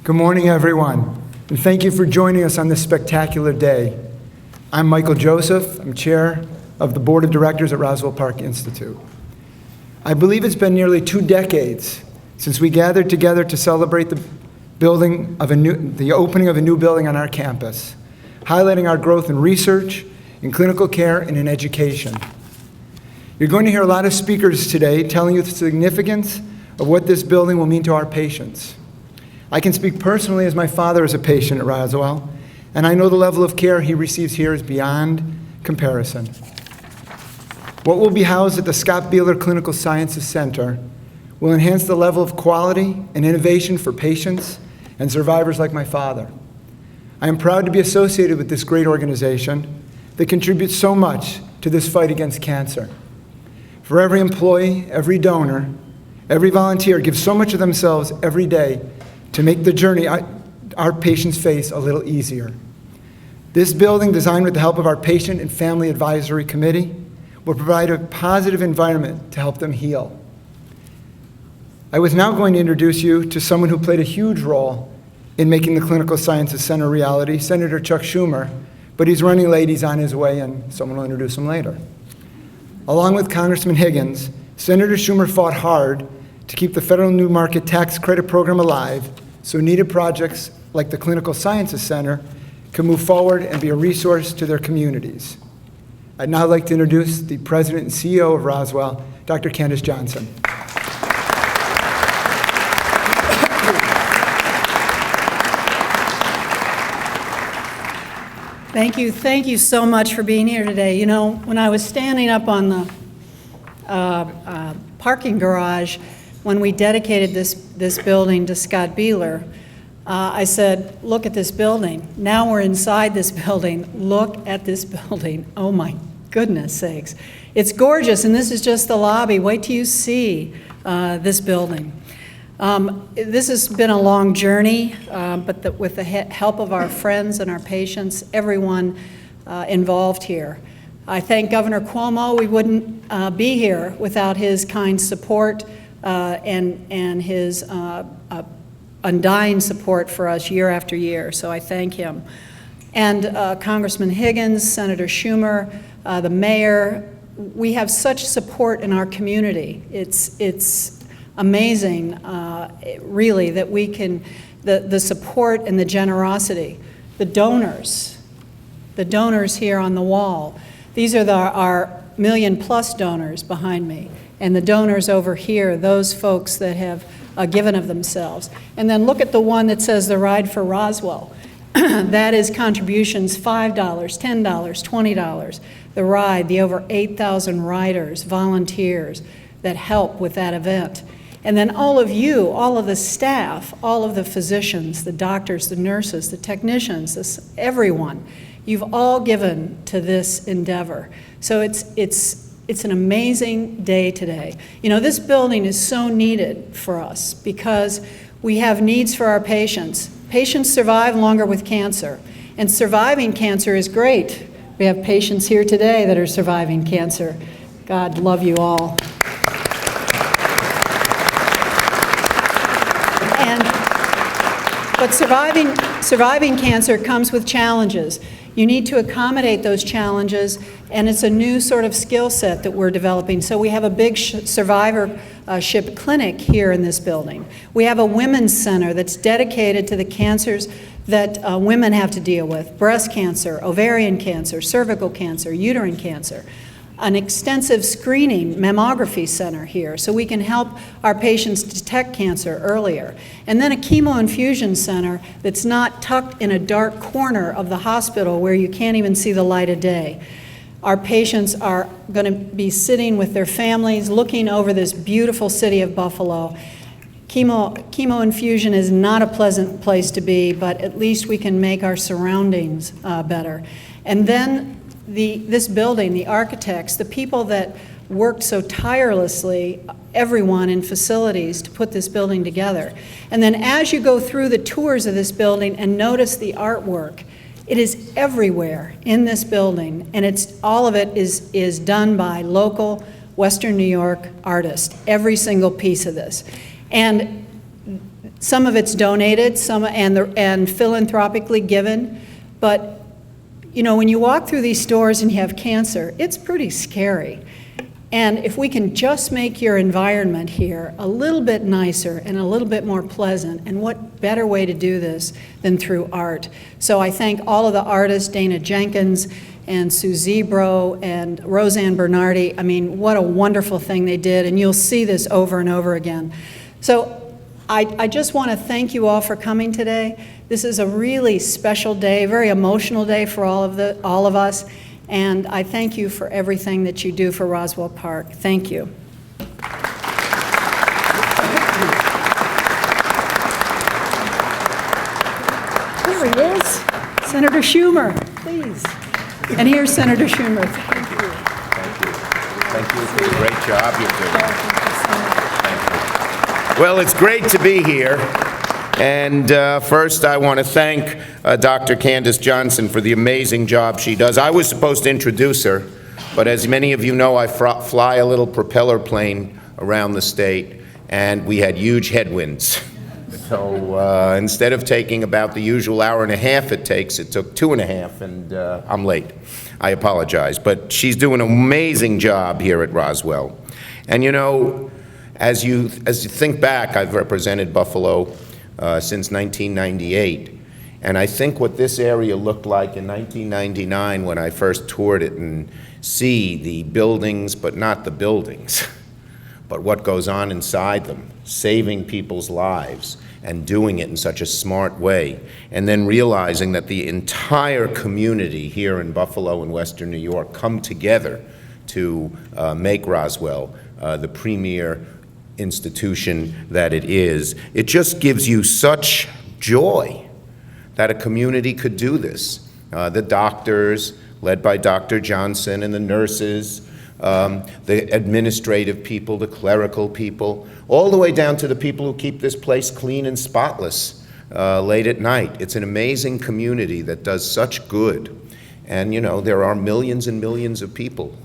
Good morning, everyone, and thank you for joining us on this spectacular day. I'm Michael Joseph. I'm chair of the board of directors at Roswell Park Institute. I believe it's been nearly 2 decades since we gathered together to celebrate the opening of a new building on our campus, highlighting our growth in research, in clinical care, and in education. You're going to hear a lot of speakers today telling you the significance of what this building will mean to our patients. I can speak personally as my father is a patient at Roswell, and I know the level of care he receives here is beyond comparison. What will be housed at the Scott Bieler Clinical Sciences Center will enhance the level of quality and innovation for patients and survivors like my father. I am proud to be associated with this great organization that contributes so much to this fight against cancer. For every employee, every donor, every volunteer gives so much of themselves every day to make the journey our patients face a little easier. This building, designed with the help of our Patient and Family Advisory Committee, will provide a positive environment to help them heal. I was now going to introduce you to someone who played a huge role in making the Clinical Sciences Center a reality, Senator Chuck Schumer, but he's running late, he's on his way, and someone will introduce him later. Along with Congressman Higgins, Senator Schumer fought hard to keep the federal new market tax credit program alive so needed projects like the Clinical Sciences Center can move forward and be a resource to their communities. I'd now like to introduce the President and CEO of Roswell, Dr. Candace Johnson. Thank you so much for being here today. You know, when I was standing up on the parking garage, when we dedicated this building to Scott Bieler, I said, look at this building. Now we're inside this building. Look at this building. Oh my goodness sakes. It's gorgeous, and this is just the lobby. Wait till you see this building. This has been a long journey, but with the help of our friends and our patients, everyone involved here. I thank Governor Cuomo. We wouldn't be here without his kind support and his undying support for us year after year, so I thank him. And Congressman Higgins, Senator Schumer, the mayor, we have such support in our community. It's amazing, really, that we can, the support and the generosity, the donors here on the wall. These are our million-plus donors behind me, and the donors over here, those folks that have given of themselves. And then look at the one that says the Ride for Roswell. That is contributions, $5, $10, $20. The ride, the over 8,000 riders, volunteers that help with that event. And then all of you, all of the staff, all of the physicians, the doctors, the nurses, the technicians, everyone, you've all given to this endeavor. So it's an amazing day today. You know, this building is so needed for us because we have needs for our patients. Patients survive longer with cancer, and surviving cancer is great. We have patients here today that are surviving cancer. God love you all. But surviving cancer comes with challenges. You need to accommodate those challenges, and it's a new sort of skill set that we're developing. So we have a big survivorship clinic here in this building. We have a women's center that's dedicated to the cancers that women have to deal with: breast cancer, ovarian cancer, cervical cancer, uterine cancer. An extensive screening mammography center here so we can help our patients detect cancer earlier. And then a chemo infusion center that's not tucked in a dark corner of the hospital where you can't even see the light of day. Our patients are going to be sitting with their families looking over this beautiful city of Buffalo. Chemo infusion is not a pleasant place to be, but at least we can make our surroundings better. And then this building, the architects, the people that worked so tirelessly, everyone in facilities, to put this building together. And then as you go through the tours of this building and notice the artwork, it is everywhere in this building, and all of it is done by local Western New York artists, every single piece of this. And Some of it's donated, and philanthropically given, but you know, when you walk through these stores and you have cancer, it's pretty scary. And if we can just make your environment here a little bit nicer and a little bit more pleasant, and what better way to do this than through art? So I thank all of the artists, Dana Jenkins and Sue Zebro and Roseanne Bernardi. I mean, what a wonderful thing they did, and you'll see this over and over again. So I just want to thank you all for coming today. This is a really special day, very emotional day for all of us. And I thank you for everything that you do for Roswell Park. Thank you. There he is, Senator Schumer, please. And here's Senator Schumer. Thank you. Thank you. Thank you for the great job you're doing. Thank you. Well, it's great to be here. And first, I want to thank Dr. Candace Johnson for the amazing job she does. I was supposed to introduce her, but as many of you know, I fly a little propeller plane around the state, and we had huge headwinds. So instead of taking about the usual hour and a half it takes, it took 2.5, and I'm late. I apologize. But she's doing an amazing job here at Roswell. And you know, as you think back, I've represented Buffalo since 1998. And I think what this area looked like in 1999 when I first toured it and see the buildings, but not the buildings, but what goes on inside them, saving people's lives and doing it in such a smart way, and then realizing that the entire community here in Buffalo and Western New York come together to make Roswell the premier institution that it is. It just gives you such joy that a community could do this. The doctors, led by Dr. Johnson, and the nurses, the administrative people, the clerical people, all the way down to the people who keep this place clean and spotless late at night. It's an amazing community that does such good. And you know, there are millions and millions of people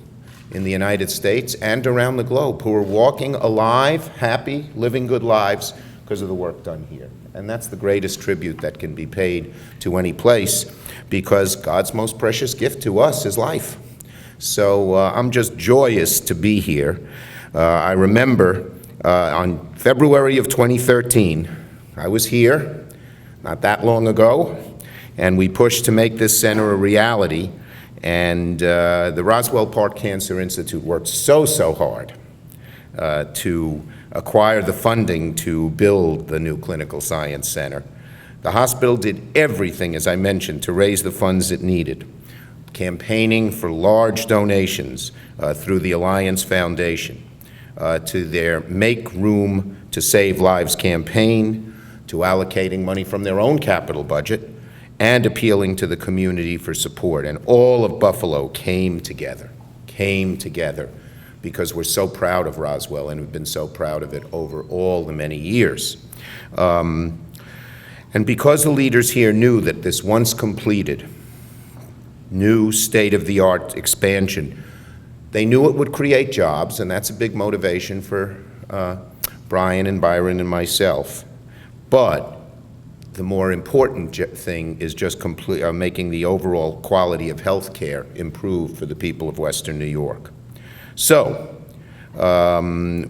in the United States and around the globe who are walking alive, happy, living good lives because of the work done here. And that's the greatest tribute that can be paid to any place, because God's most precious gift to us is life. So I'm just joyous to be here. I remember on February of 2013, I was here not that long ago, and we pushed to make this center a reality. And the Roswell Park Cancer Institute worked so hard to acquire the funding to build the new clinical science center. The hospital did everything, as I mentioned, to raise the funds it needed, campaigning for large donations through the Alliance Foundation, to their Make Room to Save Lives campaign, to allocating money from their own capital budget, and appealing to the community for support. And all of Buffalo came together, because we're so proud of Roswell, and we've been so proud of it over all the many years. And because the leaders here knew that this once completed, new state-of-the-art expansion, they knew it would create jobs, and that's a big motivation for Brian and Byron and myself. But the more important thing is just making the overall quality of health care improve for the people of Western New York. So,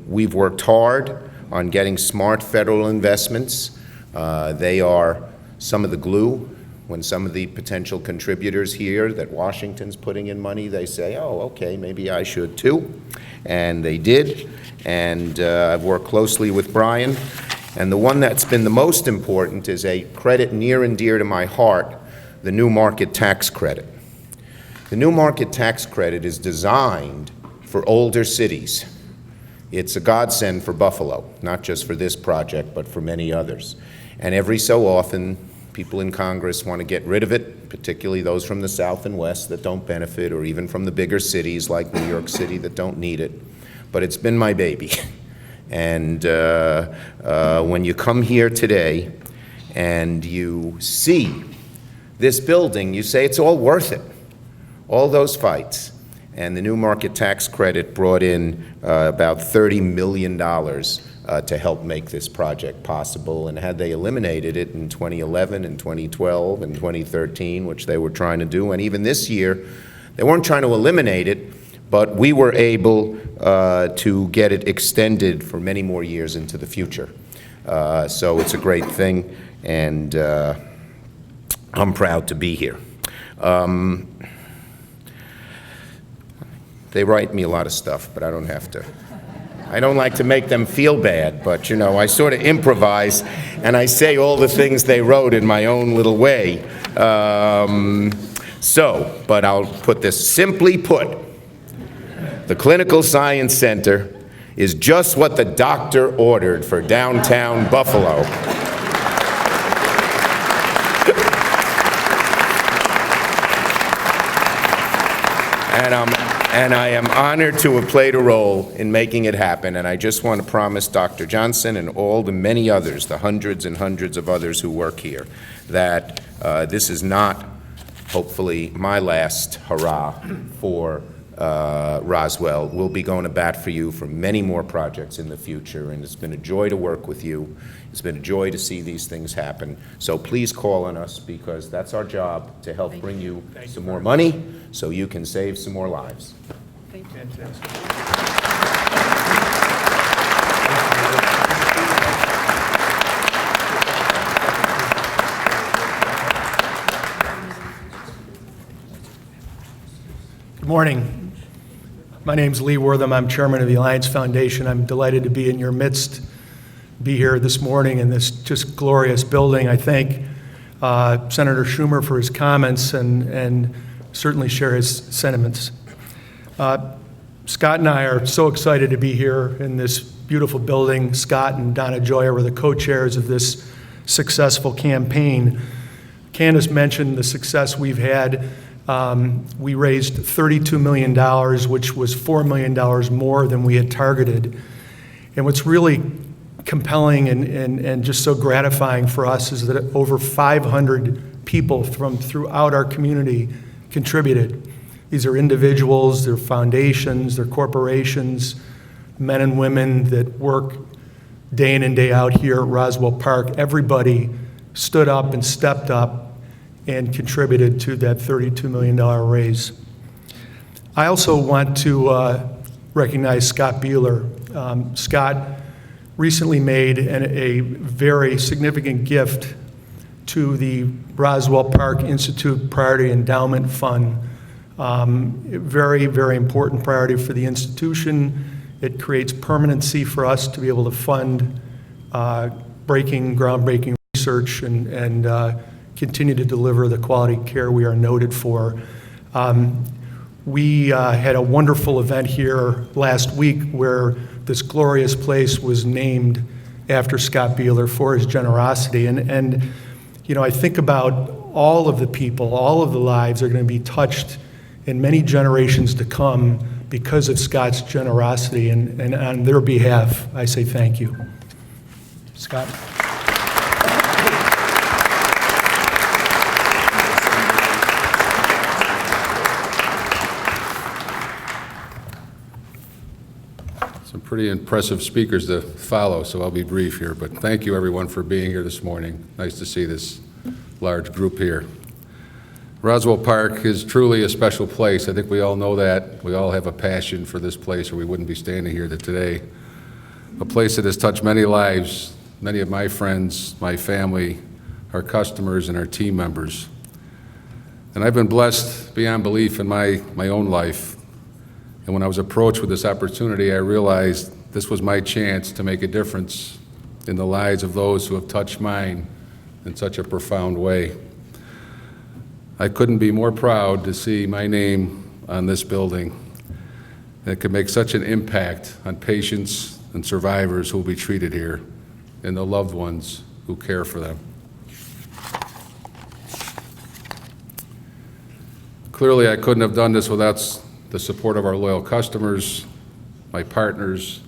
we've worked hard on getting smart federal investments. They are some of the glue. When some of the potential contributors hear that Washington's putting in money, they say, oh, okay, maybe I should too. And they did. And I've worked closely with Brian. And the one that's been the most important is a credit near and dear to my heart, the new market tax credit. The new market tax credit is designed for older cities. It's a godsend for Buffalo, not just for this project, but for many others. And every so often, people in Congress want to get rid of it, particularly those from the South and West that don't benefit, or even from the bigger cities like New York City that don't need it. But it's been my baby. And when you come here today and you see this building, you say it's all worth it, all those fights. And the new market tax credit brought in about $30 million to help make this project possible. And had they eliminated it in 2011 and 2012 and 2013, which they were trying to do, and even this year, they weren't trying to eliminate it, but we were able to get it extended for many more years into the future. So it's a great thing, and I'm proud to be here. They write me a lot of stuff, but I don't have to. I don't like to make them feel bad, but you know, I sort of improvise and I say all the things they wrote in my own little way. But I'll put this simply put. The Clinical Science Center is just what the doctor ordered for downtown Buffalo. And I am honored to have played a role in making it happen, and I just want to promise Dr. Johnson and all the many others, the hundreds and hundreds of others who work here, that this is not, hopefully, my last hurrah for Roswell. We'll be going to bat for you for many more projects in the future, and it's been a joy to work with you. It's been a joy to see these things happen. So please call on us, because that's our job, to help bring you some more money so you can save some more lives. Thank you. Good morning. My name's Lee Wortham. I'm chairman of the Alliance Foundation. I'm delighted to be in your midst, be here this morning in this just glorious building. I thank Senator Schumer for his comments and certainly share his sentiments. Scott and I are so excited to be here in this beautiful building. Scott and Donna Joya were the co-chairs of this successful campaign. Candace mentioned the success we've had. We raised $32 million, which was $4 million more than we had targeted. And what's really compelling and just so gratifying for us is that over 500 people from throughout our community contributed. These are individuals, they're foundations, they're corporations, men and women that work day in and day out here at Roswell Park. Everybody stood up and stepped up and contributed to that $32 million raise. I also want to recognize Scott Bieler. Scott recently made a very significant gift to the Roswell Park Institute Priority Endowment Fund. Very, very important priority for the institution. It creates permanency for us to be able to fund groundbreaking research and continue to deliver the quality care we are noted for. We had a wonderful event here last week where this glorious place was named after Scott Bieler for his generosity. And you know, I think about all of the people, all of the lives are going to be touched in many generations to come because of Scott's generosity. And on their behalf, I say thank you. Scott. Some pretty impressive speakers to follow, so I'll be brief here. But thank you, everyone, for being here this morning. Nice to see this large group here. Roswell Park is truly a special place. I think we all know that. We all have a passion for this place, or we wouldn't be standing here today. A place that has touched many lives, many of my friends, my family, our customers, and our team members. And I've been blessed beyond belief in my own life. And when I was approached with this opportunity, I realized this was my chance to make a difference in the lives of those who have touched mine in such a profound way. I couldn't be more proud to see my name on this building. And it could make such an impact on patients and survivors who will be treated here and the loved ones who care for them. Clearly, I couldn't have done this without the support of our loyal customers, my partners,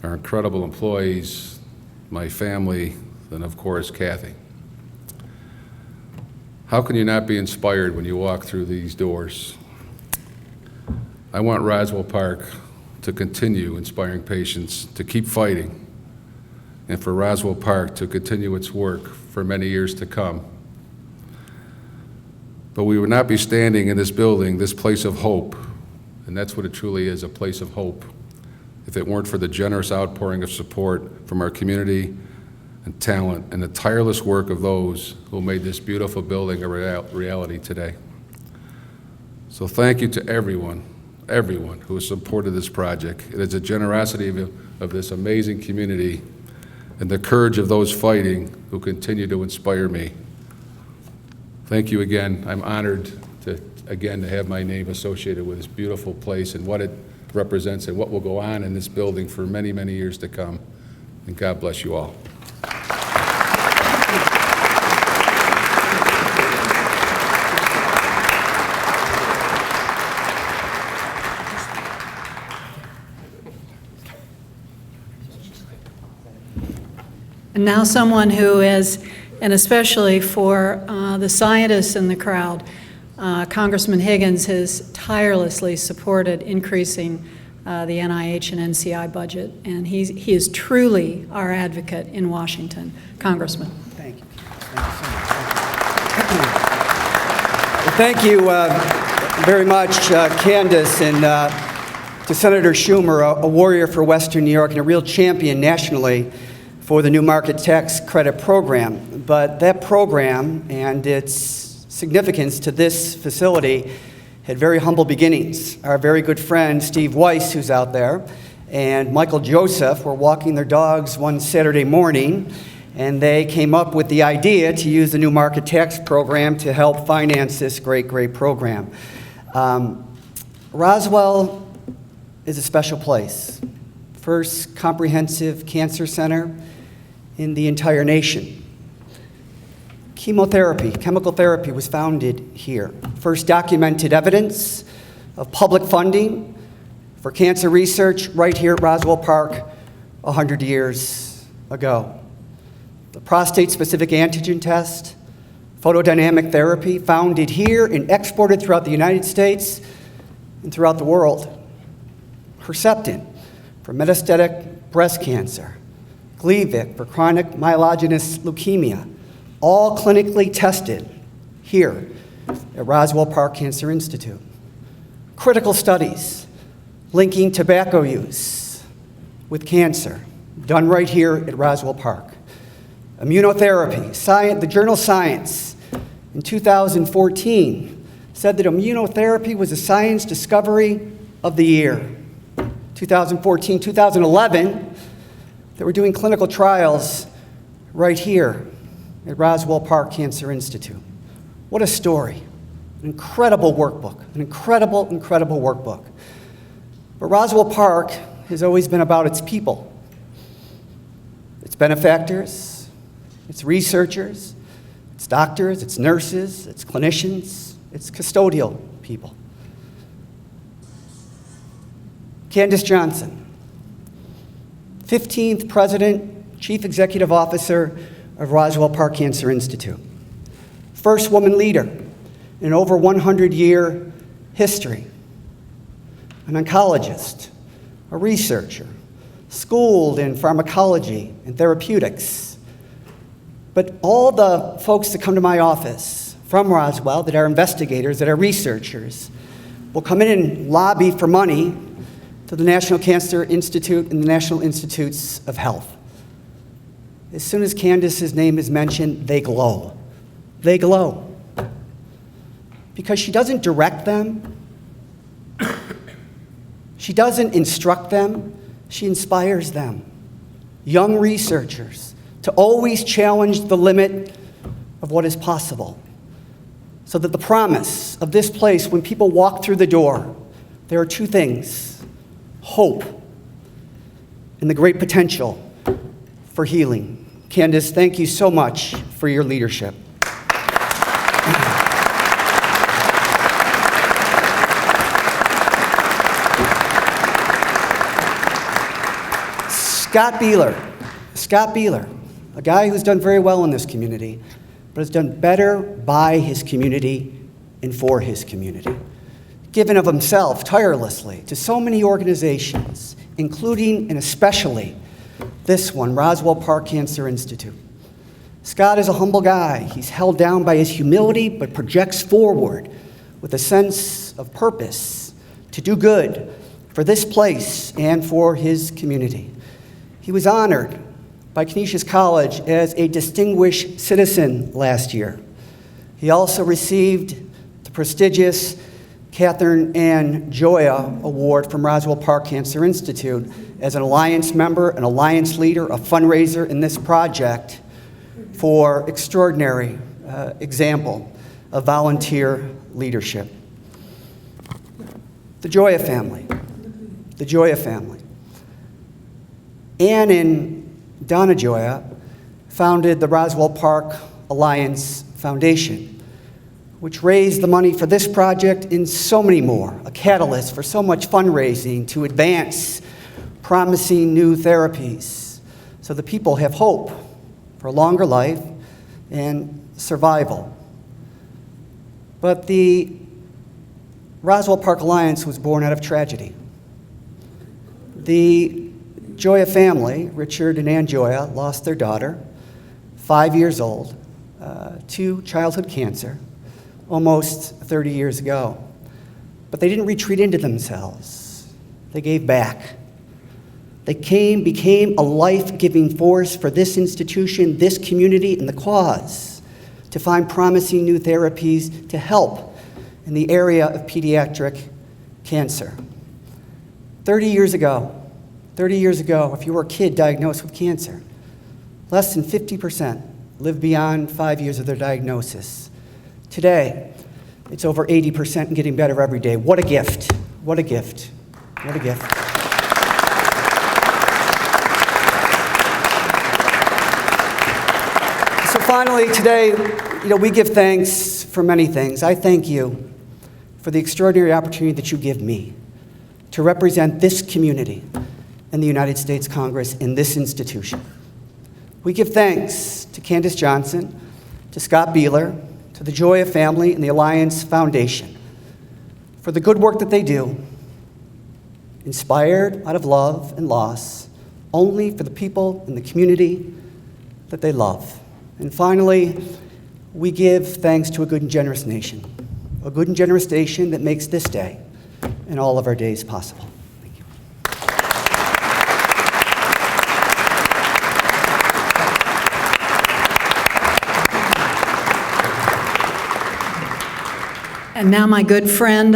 our incredible employees, my family, and of course, Kathy. How can you not be inspired when you walk through these doors? I want Roswell Park to continue inspiring patients to keep fighting, and for Roswell Park to continue its work for many years to come. But we would not be standing in this building, this place of hope, and that's what it truly is, a place of hope, if it weren't for the generous outpouring of support from our community and talent and the tireless work of those who made this beautiful building a reality today. So thank you to everyone who has supported this project. It is the generosity of this amazing community and the courage of those fighting who continue to inspire me. Thank you again. I'm honored to have my name associated with this beautiful place and what it represents and what will go on in this building for many, many years to come. And God bless you all. And now someone who is, and especially for the scientists in the crowd, Congressman Higgins has tirelessly supported increasing the NIH and NCI budget, and he is truly our advocate in Washington. Congressman. Thank you. Thank you so much. Thank you very much, Candace, and to Senator Schumer, a warrior for Western New York and a real champion nationally for the New Market Tax Credit Program. But that program and its significance to this facility had very humble beginnings. Our very good friend Steve Weiss, who's out there, and Michael Joseph were walking their dogs one Saturday morning, and they came up with the idea to use the New Market Tax Program to help finance this great, great program. Roswell is a special place. First comprehensive cancer center in the entire nation. Chemotherapy, chemical therapy was founded here. First documented evidence of public funding for cancer research right here at Roswell Park 100 years ago. The prostate-specific antigen test, photodynamic therapy, founded here and exported throughout the United States and throughout the world. Herceptin for metastatic breast cancer, Gleevec for chronic myelogenous leukemia, all clinically tested here at Roswell Park Cancer Institute. Critical studies linking tobacco use with cancer, done right here at Roswell Park. Immunotherapy, the journal Science in 2014 said that immunotherapy was a science discovery of the year. 2014, 2011, they were doing clinical trials right here at Roswell Park Cancer Institute. What a story. An incredible workbook, an incredible, incredible workbook. But Roswell Park has always been about its people, its benefactors, its researchers, its doctors, its nurses, its clinicians, its custodial people. Candace Johnson, 15th President, Chief Executive Officer of Roswell Park Cancer Institute. First woman leader in over 100-year history. An oncologist, a researcher, schooled in pharmacology and therapeutics. But all the folks that come to my office from Roswell, that are investigators, that are researchers, will come in and lobby for money to the National Cancer Institute and the National Institutes of Health. As soon as Candace's name is mentioned, they glow. They glow. Because she doesn't direct them. She doesn't instruct them. She inspires them. Young researchers to always challenge the limit of what is possible. So that the promise of this place, when people walk through the door, there are two things: hope and the great potential for healing. Candace, thank you so much for your leadership. Scott Bieler, a guy who's done very well in this community, but has done better by his community and for his community. given of himself tirelessly to so many organizations, including and especially this one, Roswell Park Cancer Institute. Scott is a humble guy. He's held down by his humility, but projects forward with a sense of purpose to do good for this place and for his community. He was honored by Canisius College as a distinguished citizen last year. He also received the prestigious Catherine Ann Joya Award from Roswell Park Cancer Institute as an Alliance member, an Alliance leader, a fundraiser in this project for extraordinary example of volunteer leadership. The Joya family. The Joya family. Ann and Donna Joya founded the Roswell Park Alliance Foundation, which raised the money for this project and so many more, a catalyst for so much fundraising to advance promising new therapies so the people have hope for a longer life and survival. But the Roswell Park Alliance was born out of tragedy. The Joya family, Richard and Ann Joya, lost their daughter, 5 years old, to childhood cancer, almost 30 years ago. But they didn't retreat into themselves. They gave back. They became a life-giving force for this institution, this community, and the cause to find promising new therapies to help in the area of pediatric cancer. 30 years ago, if you were a kid diagnosed with cancer, less than 50% lived beyond 5 years of their diagnosis. Today, it's over 80% and getting better every day. What a gift. What a gift. What a gift. So finally, today, we give thanks for many things. I thank you for the extraordinary opportunity that you give me to represent this community in the United States Congress in this institution. We give thanks to Candace Johnson, to Scott Bieler, to the Joya family and the Alliance Foundation for the good work that they do, inspired out of love and loss, only for the people in the community that they love. And finally, we give thanks to a good and generous nation, a good and generous nation that makes this day and all of our days possible. Thank you. And now my good friend,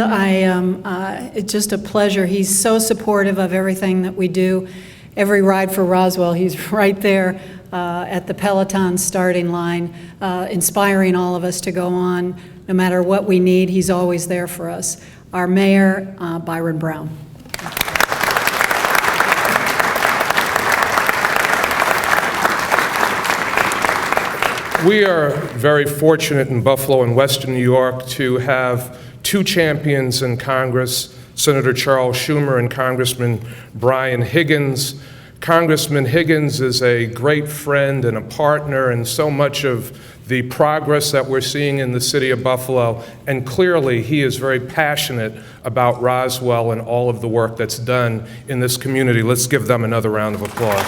it's just a pleasure. He's so supportive of everything that we do. Every ride for Roswell, he's right there at the Peloton starting line, inspiring all of us to go on. No matter what we need, he's always there for us. Our mayor, Byron Brown. We are very fortunate in Buffalo and Western New York to have two champions in Congress, Senator Charles Schumer and Congressman Brian Higgins. Congressman Higgins is a great friend and a partner in so much of the progress that we're seeing in the city of Buffalo, and clearly he is very passionate about Roswell and all of the work that's done in this community. Let's give them another round of applause.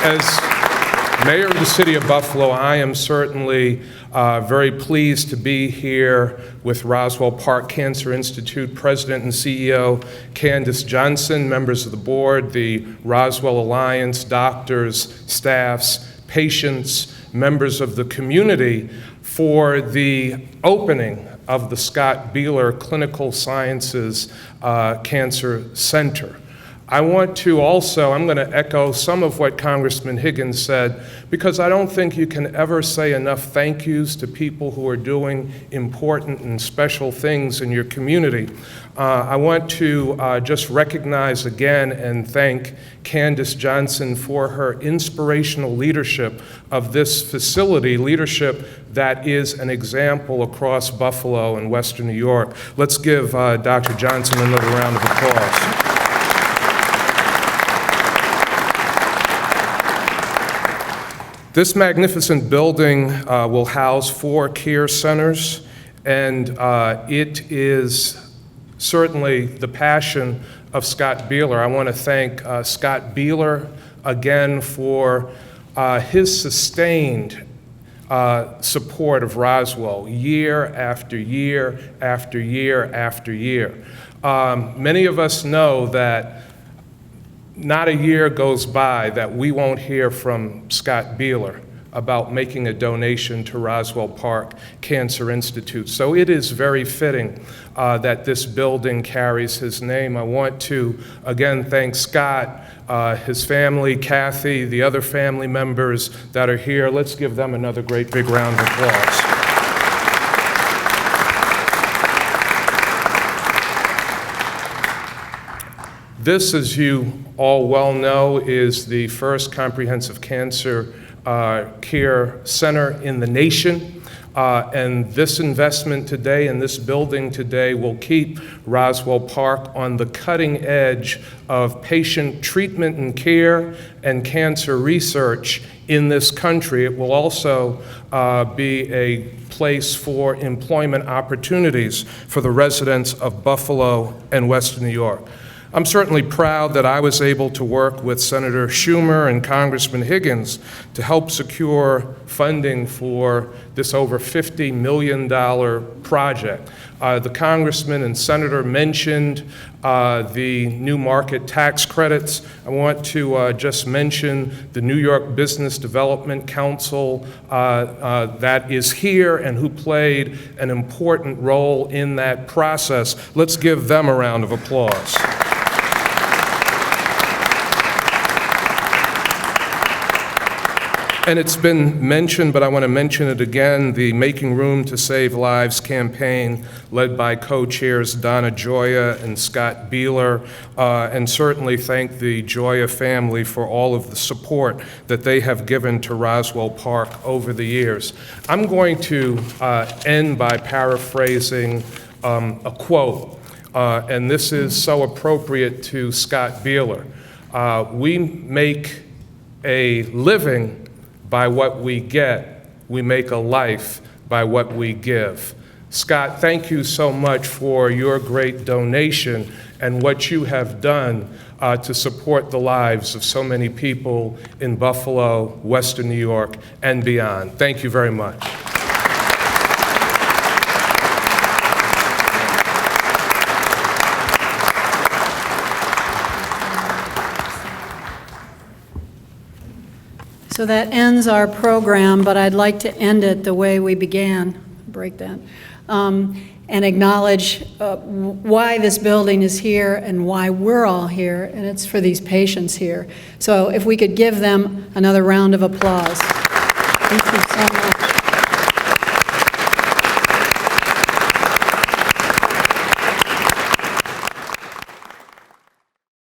As mayor of the city of Buffalo, I am certainly very pleased to be here with Roswell Park Cancer Institute President and CEO Candace Johnson, members of the board, the Roswell Alliance, doctors, staffs, patients, members of the community for the opening of the Scott Bieler Clinical Sciences Cancer Center. I want to also, I'm going to echo some of what Congressman Higgins said, because I don't think you can ever say enough thank yous to people who are doing important and special things in your community. I want to just recognize again and thank Candace Johnson for her inspirational leadership of this facility, leadership that is an example across Buffalo and Western New York. Let's give Dr. Johnson another round of applause. This magnificent building will house 4 care centers, and it is certainly the passion of Scott Bieler. I want to thank Scott Bieler again for his sustained support of Roswell year after year after year after year. Many of us know that not a year goes by that we won't hear from Scott Bieler about making a donation to Roswell Park Cancer Institute. So it is very fitting that this building carries his name. I want to again thank Scott, his family, Kathy, the other family members that are here. Let's give them another great big round of applause. This, as you all well know, is the first comprehensive cancer care center in the nation. And this investment today and this building today will keep Roswell Park on the cutting edge of patient treatment and care and cancer research in this country. It will also be a place for employment opportunities for the residents of Buffalo and Western New York. I'm certainly proud that I was able to work with Senator Schumer and Congressman Higgins to help secure funding for this over $50 million project. The congressman and senator mentioned the new market tax credits. I want to just mention the New York Business Development Council that is here and who played an important role in that process. Let's give them a round of applause. And it's been mentioned, but I want to mention it again, the Making Room to Save Lives campaign led by co-chairs Donna Gioia and Scott Bieler, and certainly thank the Gioia family for all of the support that they have given to Roswell Park over the years. I'm going to end by paraphrasing a quote, and this is so appropriate to Scott Bieler. We make a living by what we get, we make a life by what we give. Scott, thank you so much for your great donation and what you have done to support the lives of so many people in Buffalo, Western New York, and beyond. Thank you very much. So that ends our program, but I'd like to end it the way we began, break that, and acknowledge why this building is here and why we're all here, and it's for these patients here. So if we could give them another round of applause. Thank you so much.